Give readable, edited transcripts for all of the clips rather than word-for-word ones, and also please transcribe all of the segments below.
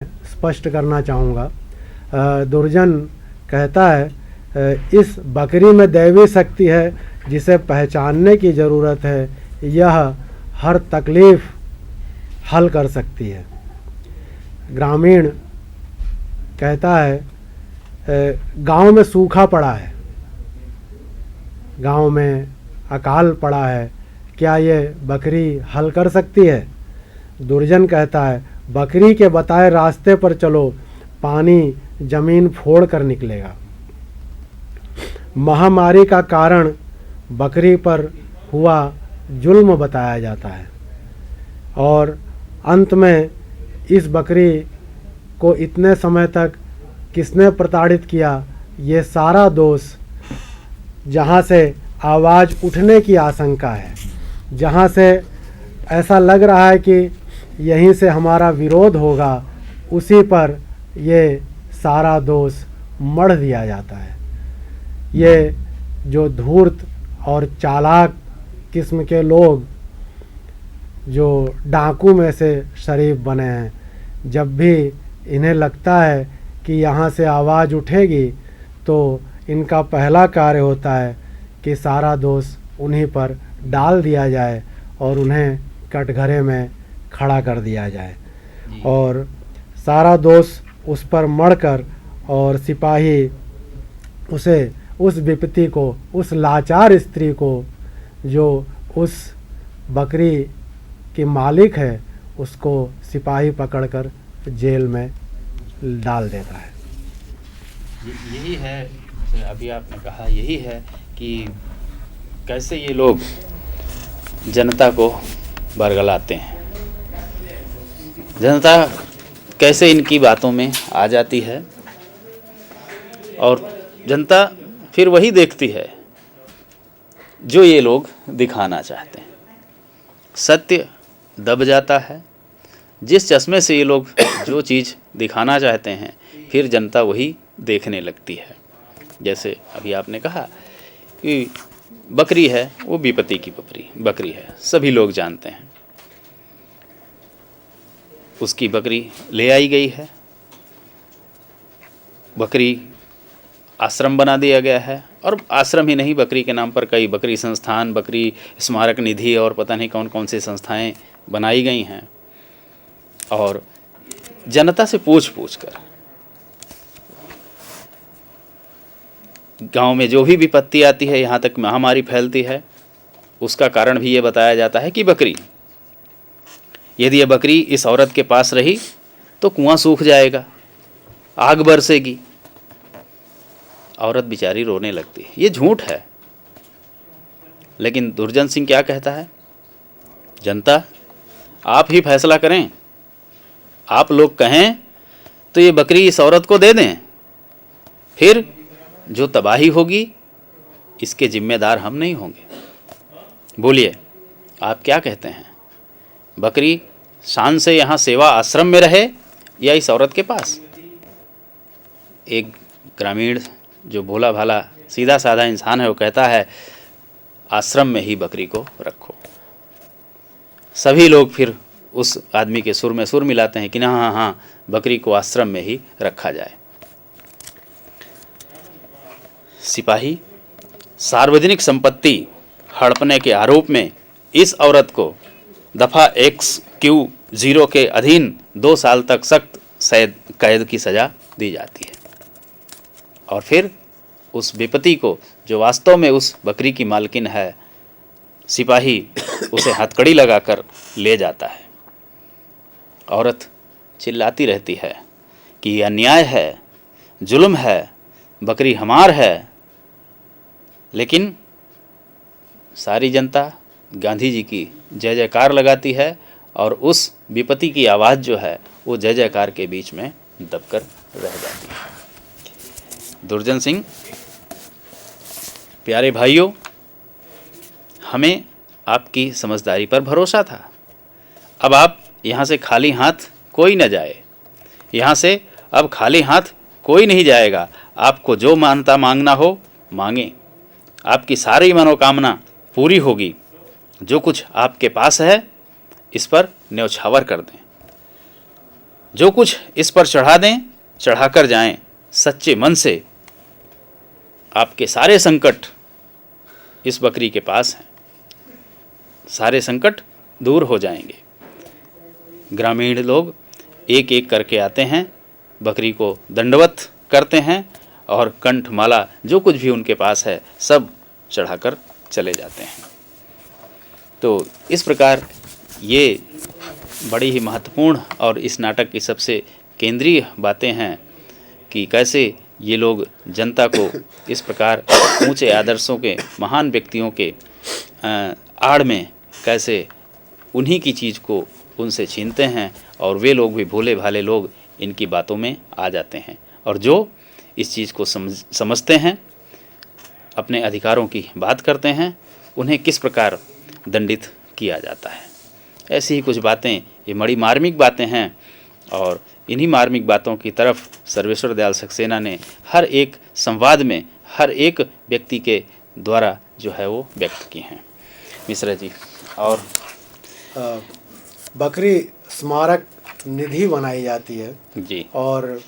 स्पष्ट करना चाहूँगा। दुर्जन कहता है इस बकरी में दैवी शक्ति है जिसे पहचानने की ज़रूरत है, यह हर तकलीफ़ हल कर सकती है। ग्रामीण कहता है गांव में सूखा पड़ा है, गांव में अकाल पड़ा है, क्या ये बकरी हल कर सकती है? दुर्जन कहता है बकरी के बताए रास्ते पर चलो, पानी जमीन फोड़ कर निकलेगा। महामारी का कारण बकरी पर हुआ जुल्म बताया जाता है और अंत में इस बकरी को इतने समय तक किसने प्रताड़ित किया, ये सारा दोष जहाँ से आवाज़ उठने की आशंका है, जहाँ से ऐसा लग रहा है कि यहीं से हमारा विरोध होगा, उसी पर ये सारा दोष मढ़ दिया जाता है। ये जो धूर्त और चालाक किस्म के लोग जो डाकू में से शरीफ बने हैं, जब भी इन्हें लगता है कि यहाँ से आवाज़ उठेगी तो इनका पहला कार्य होता है कि सारा दोष उन्हीं पर डाल दिया जाए और उन्हें कटघरे में खड़ा कर दिया जाए और सारा दोष उस पर मढ़कर और सिपाही उसे, उस विपत्ति को, उस लाचार स्त्री को जो उस बकरी की मालिक है, उसको सिपाही पकड़कर जेल में डाल देता है। यही है, अभी आपने कहा, यही है कि कैसे ये लोग जनता को बरगलाते हैं, जनता कैसे इनकी बातों में आ जाती है और जनता फिर वही देखती है जो ये लोग दिखाना चाहते हैं। सत्य दब जाता है, जिस चश्मे से ये लोग जो चीज़ दिखाना चाहते हैं फिर जनता वही देखने लगती है। जैसे अभी आपने कहा कि बकरी है, वो विपत्ति की बकरी है, सभी लोग जानते हैं। उसकी बकरी ले आई गई है, बकरी आश्रम बना दिया गया है और आश्रम ही नहीं, बकरी के नाम पर कई बकरी संस्थान, बकरी स्मारक निधि और पता नहीं कौन कौन सी संस्थाएं बनाई गई हैं। और जनता से पूछ कर गांव में जो भी विपत्ति आती है, यहाँ तक महामारी फैलती है, उसका कारण भी ये बताया जाता है कि बकरी, यदि ये बकरी इस औरत के पास रही तो कुआं सूख जाएगा, आग बरसेगी। औरत बेचारी रोने लगती है। ये झूठ है। लेकिन दुर्जन सिंह क्या कहता है, जनता आप ही फैसला करें, आप लोग कहें तो ये बकरी इस औरत को दे दें, फिर जो तबाही होगी इसके जिम्मेदार हम नहीं होंगे। बोलिए आप क्या कहते हैं, बकरी शान से यहाँ सेवा आश्रम में रहे या इस औरत के पास? एक ग्रामीण जो भोला भाला सीधा साधा इंसान है, वो कहता है आश्रम में ही बकरी को रखो। सभी लोग फिर उस आदमी के सुर में सुर मिलाते हैं कि ना हाँ, बकरी को आश्रम में ही रखा जाए। सिपाही सार्वजनिक संपत्ति हड़पने के आरोप में इस औरत को दफ़ा XQ0 के अधीन 2 साल तक सख्त कैद की सज़ा दी जाती है और फिर उस विपत्ति को, जो वास्तव में उस बकरी की मालकिन है, सिपाही उसे हथकड़ी लगाकर ले जाता है। औरत चिल्लाती रहती है कि यह अन्याय है, जुल्म है, बकरी हमार है। लेकिन सारी जनता गांधी जी की जय जयकार लगाती है और उस विपत्ति की आवाज़ जो है वो जय जयकार के बीच में दबकर रह जाती है। दुर्जन सिंह, प्यारे भाइयों, हमें आपकी समझदारी पर भरोसा था। अब आप यहाँ से खाली हाथ कोई न जाए, यहाँ से अब खाली हाथ कोई नहीं जाएगा। आपको जो मानता मांगना हो मांगे, आपकी सारी मनोकामना पूरी होगी। जो कुछ आपके पास है इस पर न्यौछावर कर दें। जो कुछ इस पर चढ़ा दें, चढ़ाकर जाएं सच्चे मन से, आपके सारे संकट इस बकरी के पास हैं, सारे संकट दूर हो जाएंगे। ग्रामीण लोग एक एक करके आते हैं, बकरी को दंडवत करते हैं और कंठमाला जो कुछ भी उनके पास है सब चढ़ाकर चले जाते हैं। तो इस प्रकार ये बड़ी ही महत्वपूर्ण और इस नाटक की सबसे केंद्रीय बातें हैं कि कैसे ये लोग जनता को इस प्रकार ऊंचे आदर्शों के महान व्यक्तियों के आड़ में कैसे उन्हीं की चीज़ को उनसे छीनते हैं और वे लोग भी भोले भाले लोग इनकी बातों में आ जाते हैं और जो इस चीज़ को समझते हैं, अपने अधिकारों की बात करते हैं, उन्हें किस प्रकार दंडित किया जाता है। ऐसी ही कुछ बातें, ये बड़ी मार्मिक बातें हैं और इन्हीं मार्मिक बातों की तरफ सर्वेश्वर दयाल सक्सेना ने हर एक संवाद में हर एक व्यक्ति के द्वारा जो है वो व्यक्त की हैं। मिश्रा जी, और बकरी स्मारक निधि बनाई जाती है जी, और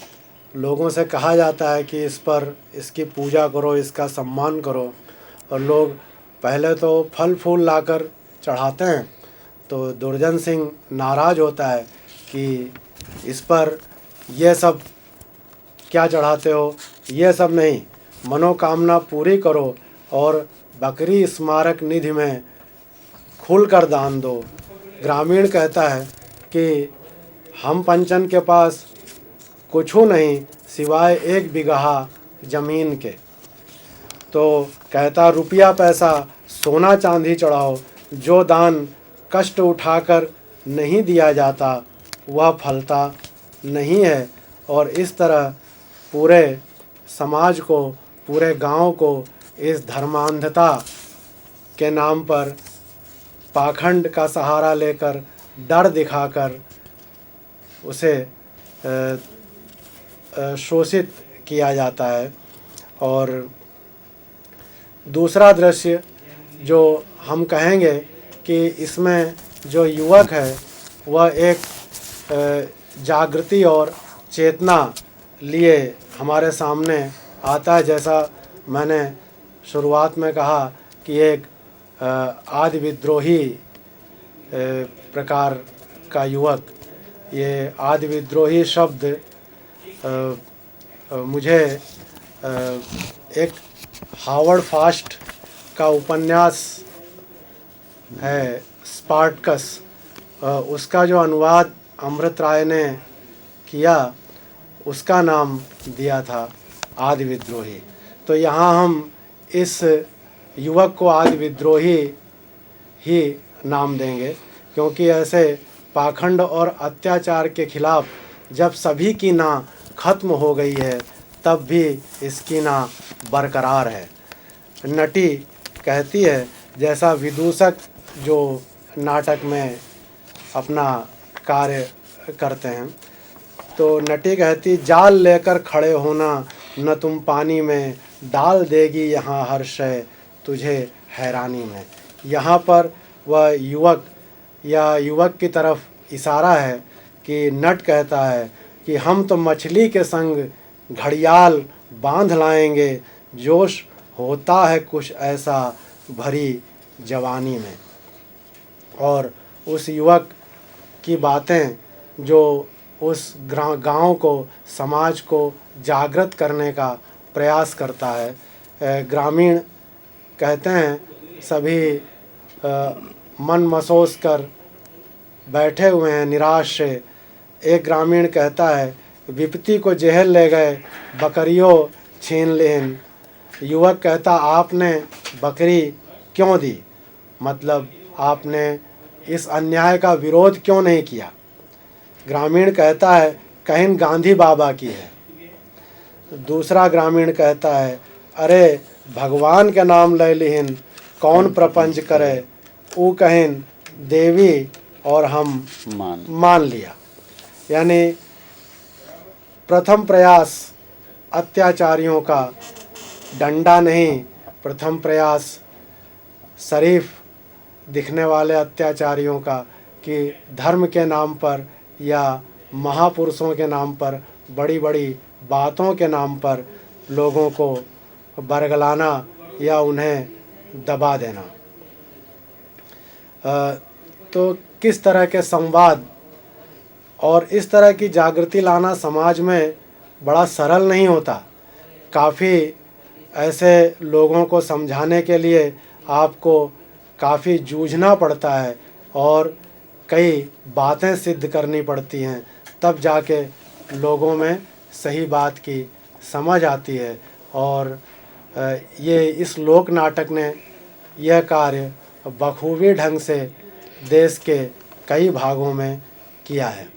लोगों से कहा जाता है कि इस पर इसकी पूजा करो, इसका सम्मान करो। और लोग पहले तो फल फूल लाकर चढ़ाते हैं, तो दुर्जन सिंह नाराज़ होता है कि इस पर ये सब क्या चढ़ाते हो, ये सब नहीं, मनोकामना पूरी करो और बकरी स्मारक निधि में खुलकर दान दो। ग्रामीण कहता है कि हम पंचन के पास कुछ नहीं सिवाय 1 बिगहा ज़मीन के। तो कहता रुपया पैसा सोना चांदी चढ़ाओ, जो दान कष्ट उठाकर नहीं दिया जाता वह फलता नहीं है। और इस तरह पूरे समाज को, पूरे गांव को इस धर्मांधता के नाम पर पाखंड का सहारा लेकर, डर दिखाकर उसे शोषित किया जाता है। और दूसरा दृश्य जो हम कहेंगे कि इसमें जो युवक है वह एक जागृति और चेतना लिए हमारे सामने आता है। जैसा मैंने शुरुआत में कहा कि एक आदि विद्रोही प्रकार का युवक। ये आदि विद्रोही शब्द मुझे एक हावर्ड फास्ट का उपन्यास है स्पार्टकस, उसका जो अनुवाद अमृत राय ने किया उसका नाम दिया था आदि विद्रोही। तो यहाँ हम इस युवक को आदि विद्रोही ही नाम देंगे, क्योंकि ऐसे पाखंड और अत्याचार के खिलाफ जब सभी की ना खत्म हो गई है तब भी इसकी ना बरकरार है। नटी कहती है, जैसा विदूषक जो नाटक में अपना कार्य करते हैं, तो नटी कहती जाल लेकर खड़े होना न तुम पानी में, डाल देगी यहाँ हर शय तुझे हैरानी में। यहाँ पर वह युवक या युवक की तरफ इशारा है कि नट कहता है कि हम तो मछली के संग घड़ियाल बांध लाएंगे, जोश होता है कुछ ऐसा भरी जवानी में। और उस युवक की बातें जो उस गांव को, समाज को जागृत करने का प्रयास करता है। ग्रामीण कहते हैं सभी मन मसोस कर बैठे हुए हैं निराश से। एक ग्रामीण कहता है विपत्ति को जेहल ले गए, बकरियों छीन लेन। युवक कहता आपने बकरी क्यों दी, मतलब आपने इस अन्याय का विरोध क्यों नहीं किया। ग्रामीण कहता है कहीं गांधी बाबा की है। दूसरा ग्रामीण कहता है अरे भगवान के नाम ले लिहिन, कौन प्रपंच करे, वो कहिन देवी और हम मान लिया। यानी प्रथम प्रयास अत्याचारियों का डंडा नहीं, प्रथम प्रयास शरीफ दिखने वाले अत्याचारियों का कि धर्म के नाम पर या महापुरुषों के नाम पर, बड़ी बड़ी बातों के नाम पर लोगों को बरगलाना या उन्हें दबा देना। तो किस तरह के संवाद और इस तरह की जागृति लाना समाज में बड़ा सरल नहीं होता। काफ़ी ऐसे लोगों को समझाने के लिए आपको काफ़ी जूझना पड़ता है और कई बातें सिद्ध करनी पड़ती हैं, तब जाके लोगों में सही बात की समझ आती है। और ये इस लोक नाटक ने यह कार्य बखूबी ढंग से देश के कई भागों में किया है।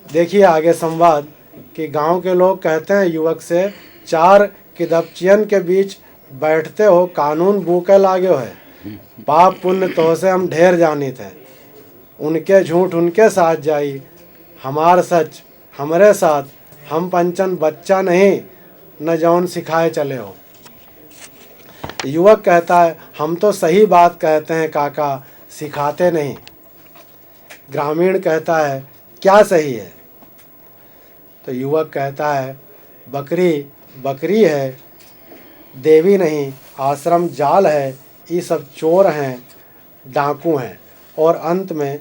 देखिए आगे संवाद कि गांव के लोग कहते हैं युवक से, चार किदपचियन के बीच बैठते हो, कानून बूके लागो है, पाप पुण्य तो से हम ढेर जानित है, उनके झूठ उनके साथ जाई, हमार सच हमरे साथ, हम पंचन बच्चा नहीं न जौन सिखाए चले हो। युवक कहता है, हम तो सही बात कहते हैं काका, सिखाते नहीं। ग्रामीण कहता है, क्या सही है? तो युवक कहता है, बकरी बकरी है, देवी नहीं, आश्रम जाल है, ये सब चोर हैं, डाकू हैं। और अंत में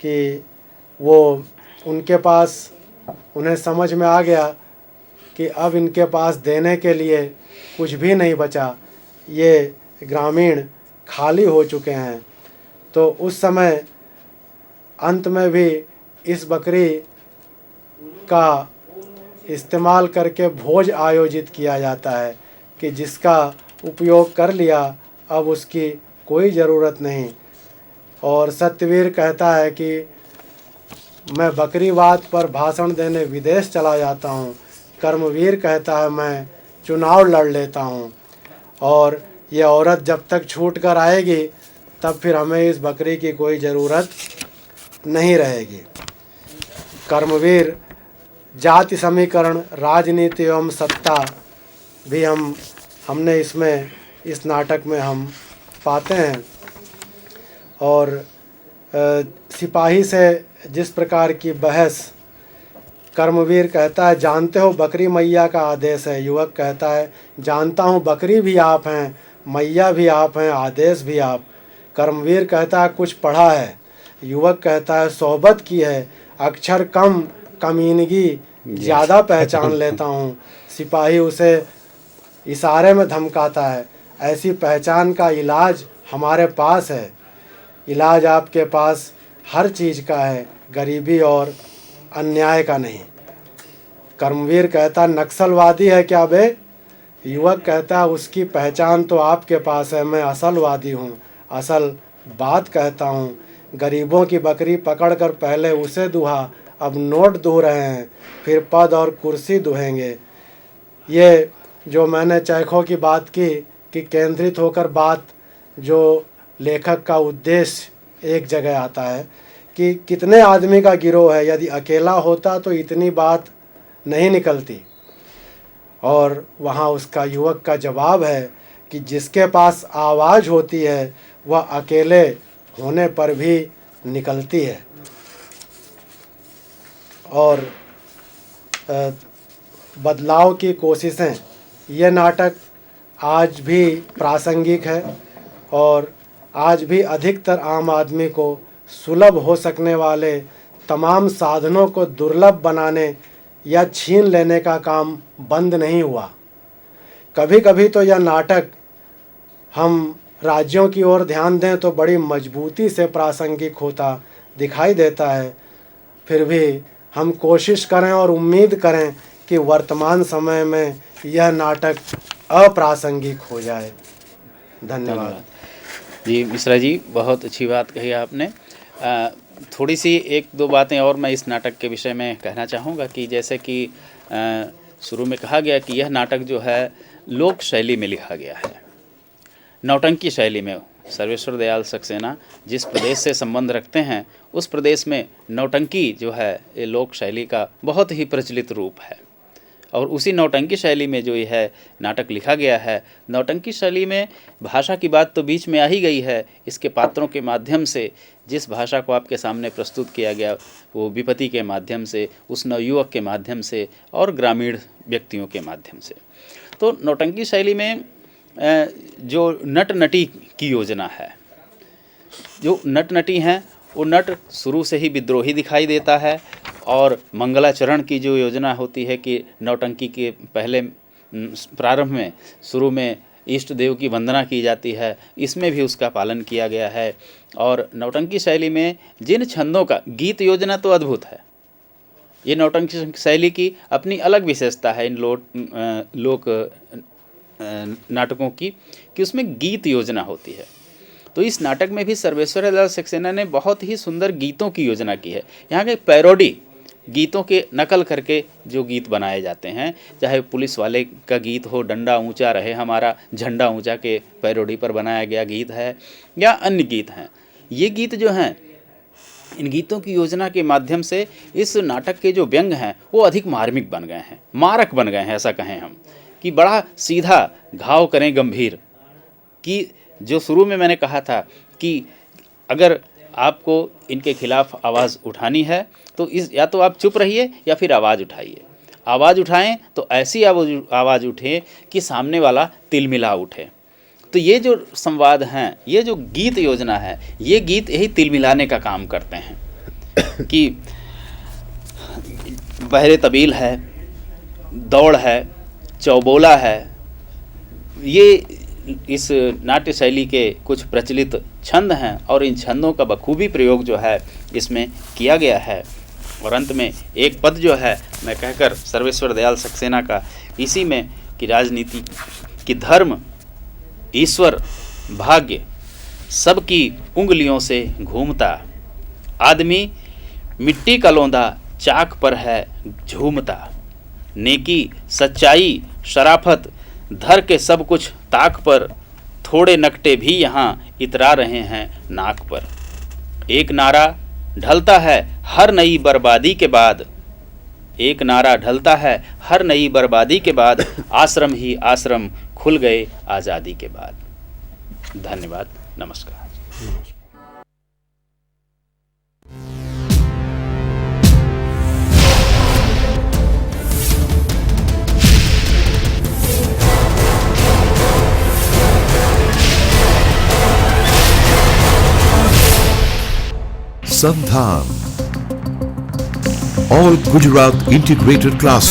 कि वो उनके पास, उन्हें समझ में आ गया कि अब इनके पास देने के लिए कुछ भी नहीं बचा, ये ग्रामीण खाली हो चुके हैं। तो उस समय अंत में भी इस बकरी का इस्तेमाल करके भोज आयोजित किया जाता है कि जिसका उपयोग कर लिया अब उसकी कोई ज़रूरत नहीं। और सत्यवीर कहता है कि मैं बकरीवाद पर भाषण देने विदेश चला जाता हूँ। कर्मवीर कहता है, मैं चुनाव लड़ लेता हूँ। और ये औरत जब तक छूट कर आएगी तब फिर हमें इस बकरी की कोई ज़रूरत नहीं रहेगी। कर्मवीर जाति समीकरण, राजनीति एवं सत्ता भी हमने इसमें, इस नाटक में हम पाते हैं। और सिपाही से जिस प्रकार की बहस, कर्मवीर कहता है, जानते हो बकरी मैया का आदेश है। युवक कहता है, जानता हूँ, बकरी भी आप हैं, मैया भी आप हैं, आदेश भी आप। कर्मवीर कहता है, कुछ पढ़ा है। युवक कहता है, सोहबत की है, अक्षर कम, कमीनगी ज़्यादा पहचान लेता हूँ। सिपाही उसे इशारे में धमकाता है, ऐसी पहचान का इलाज हमारे पास है। इलाज आपके पास हर चीज़ का है, गरीबी और अन्याय का नहीं। कर्मवीर कहता, नक्सलवादी है क्या बे? युवक कहता, उसकी पहचान तो आपके पास है, मैं असलवादी हूँ, असल बात कहता हूँ। गरीबों की बकरी पकड़कर पहले उसे दुहा, अब नोट दुह रहे हैं, फिर पद और कुर्सी दुहेंगे। ये जो मैंने चैखों की बात की कि केंद्रित होकर बात, जो लेखक का उद्देश्य एक जगह आता है कि कितने आदमी का गिरोह है, यदि अकेला होता तो इतनी बात नहीं निकलती। और वहाँ उसका, युवक का जवाब है कि जिसके पास आवाज़ होती है वह अकेले होने पर भी निकलती है। और बदलाव की कोशिशें, ये नाटक आज भी प्रासंगिक है और आज भी अधिकतर आम आदमी को सुलभ हो सकने वाले तमाम साधनों को दुर्लभ बनाने या छीन लेने का काम बंद नहीं हुआ। कभी कभी तो यह नाटक हम राज्यों की ओर ध्यान दें तो बड़ी मजबूती से प्रासंगिक होता दिखाई देता है। फिर भी हम कोशिश करें और उम्मीद करें कि वर्तमान समय में यह नाटक अप्रासंगिक हो जाए। धन्यवाद जी। मिश्रा जी, बहुत अच्छी बात कही आपने। थोड़ी सी एक दो बातें और मैं इस नाटक के विषय में कहना चाहूँगा कि जैसे कि शुरू में कहा गया कि यह नाटक जो है लोक शैली में लिखा गया है, नौटंकी शैली में। सर्वेश्वर दयाल सक्सेना जिस प्रदेश से संबंध रखते हैं उस प्रदेश में नौटंकी जो है ये लोक शैली का बहुत ही प्रचलित रूप है। और उसी नौटंकी शैली में जो ये है नाटक लिखा गया है। नौटंकी शैली में भाषा की बात तो बीच में आ ही गई है। इसके पात्रों के माध्यम से जिस भाषा को आपके सामने प्रस्तुत किया गया वो विपत्ति के माध्यम से, उस नवयुवक के माध्यम से और ग्रामीण व्यक्तियों के माध्यम से। तो नौटंकी शैली में जो नट नटी की योजना है, जो नट नटी हैं वो नट शुरू से ही विद्रोही दिखाई देता है। और मंगलाचरण की जो योजना होती है कि नौटंकी के पहले प्रारंभ में शुरू में इष्ट देव की वंदना की जाती है, इसमें भी उसका पालन किया गया है। और नौटंकी शैली में जिन छंदों का गीत योजना तो अद्भुत है। ये नौटंकी शैली की अपनी अलग विशेषता है इन लोक नाटकों की कि उसमें गीत योजना होती है। तो इस नाटक में भी सर्वेश्वर दयाल सक्सेना ने बहुत ही सुंदर गीतों की योजना की है। यहाँ के पैरोडी गीतों के नकल करके जो गीत बनाए जाते हैं, चाहे पुलिस वाले का गीत हो, डंडा ऊंचा रहे हमारा झंडा ऊंचा के पैरोडी पर बनाया गया गीत है, या अन्य गीत हैं। ये गीत जो हैं, इन गीतों की योजना के माध्यम से इस नाटक के जो व्यंग हैं वो अधिक मार्मिक बन गए हैं, मारक बन गए हैं, ऐसा कहें हम, कि बड़ा सीधा घाव करें गंभीर। कि जो शुरू में मैंने कहा था कि अगर आपको इनके खिलाफ आवाज़ उठानी है तो या तो आप चुप रहिए या फिर आवाज़ उठाइए। आवाज़ उठाएं तो ऐसी आवाज़ उठे कि सामने वाला तिलमिला उठे। तो ये जो संवाद हैं, ये जो गीत योजना है, ये गीत यही तिलमिलाने का काम करते हैं। कि बहरे तबील है, दौड़ है, चौबोला है, ये इस नाट्य शैली के कुछ प्रचलित छंद हैं और इन छंदों का बखूबी प्रयोग जो है इसमें किया गया है। और अंत में एक पद जो है मैं कहकर सर्वेश्वर दयाल सक्सेना का इसी में कि राजनीति कि धर्म, ईश्वर, भाग्य सबकी उंगलियों से घूमता, आदमी मिट्टी का लौंदा चाक पर है झूमता, नेकी, सच्चाई, शराफत धर के सब कुछ ताक पर, थोड़े नकटे भी यहाँ इतरा रहे हैं नाक पर। एक नारा ढलता है हर नई बर्बादी के बाद, एक नारा ढलता है हर नई बर्बादी के बाद, आश्रम ही आश्रम खुल गए आज़ादी के बाद। धन्यवाद, नमस्कार। Sandhan, all Gujarat integrated class